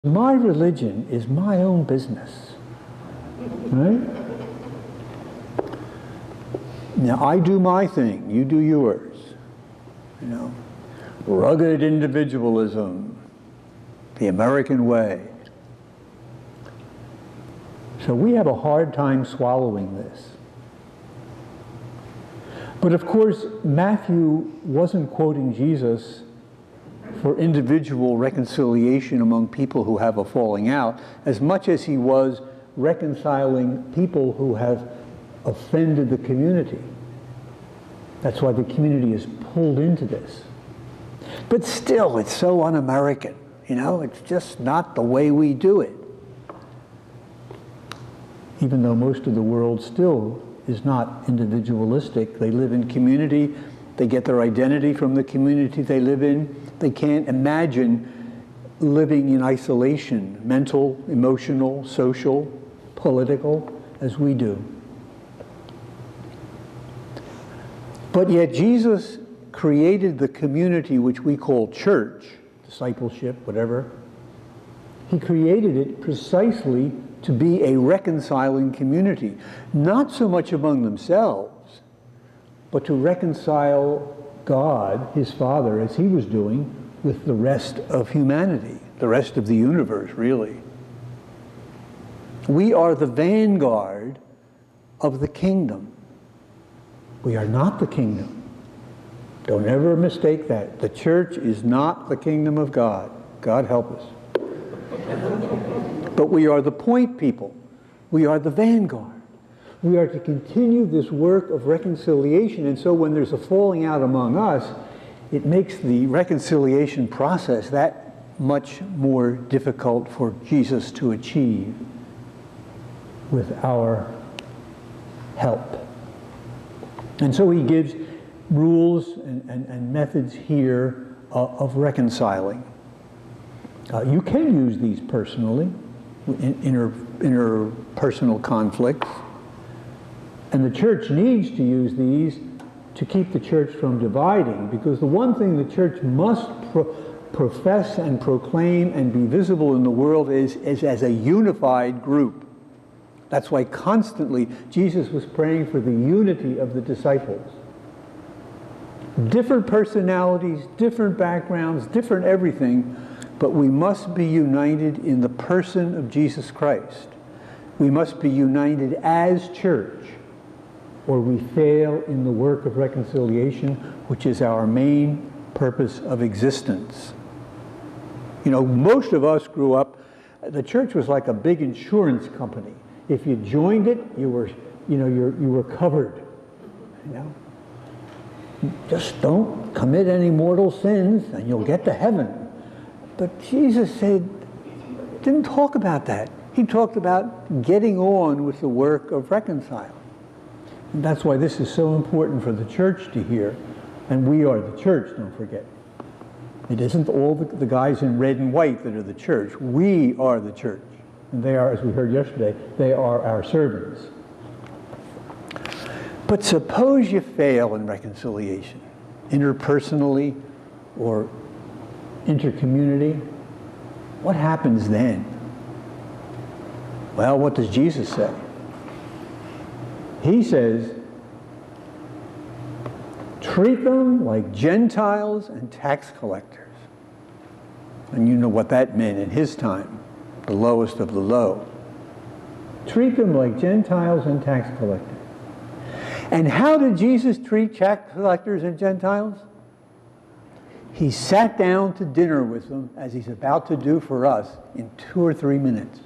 My religion is my own business, right? Now, I do my thing, you do yours. You know, rugged individualism, the American way. So we have a hard time swallowing this. But of course, Matthew wasn't quoting Jesus for individual reconciliation among people who have a falling out, as much as he was reconciling people who have offended the community. That's why the community is pulled into this. But still, it's so un-American, you know? It's just not the way we do it. Even though most of the world still is not individualistic. They live in community. They get their identity from the community they live in. They can't imagine living in isolation, mental, emotional, social, political, as we do. But yet Jesus created the community which we call church, discipleship, whatever. He created it precisely to be a reconciling community, not so much among themselves, but to reconcile God, his Father, as he was doing with the rest of humanity, the rest of the universe, really. We are the vanguard of the kingdom. We are not the kingdom. Don't ever mistake that. The church is not the kingdom of God. God help us. But we are the point people. We are the vanguard. We are to continue this work of reconciliation, and so when there's a falling out among us, it makes the reconciliation process that much more difficult for Jesus to achieve with our help. And so he gives rules and methods here of reconciling. You can use these personally, in interpersonal conflicts. And the church needs to use these to keep the church from dividing, because the one thing the church must profess and proclaim and be visible in the world is as a unified group. That's why constantly Jesus was praying for the unity of the disciples. Different personalities, different backgrounds, different everything, but we must be united in the person of Jesus Christ. We must be united as church, or we fail in the work of reconciliation, which is our main purpose of existence. You know, most of us grew up, the church was like a big insurance company. If you joined it, you were covered. You know, just don't commit any mortal sins, and you'll get to heaven. But Jesus didn't talk about that. He talked about getting on with the work of reconciling. And that's why this is so important for the church to hear. And we are the church, don't forget. It isn't all the guys in red and white that are the church. We are the church. And they are, as we heard yesterday, they are our servants. But suppose you fail in reconciliation, interpersonally or intercommunity. What happens then? Well, what does Jesus say? He says, treat them like Gentiles and tax collectors. And you know what that meant in his time, the lowest of the low. Treat them like Gentiles and tax collectors. And how did Jesus treat tax collectors and Gentiles? He sat down to dinner with them, as he's about to do for us, in 2 or 3 minutes.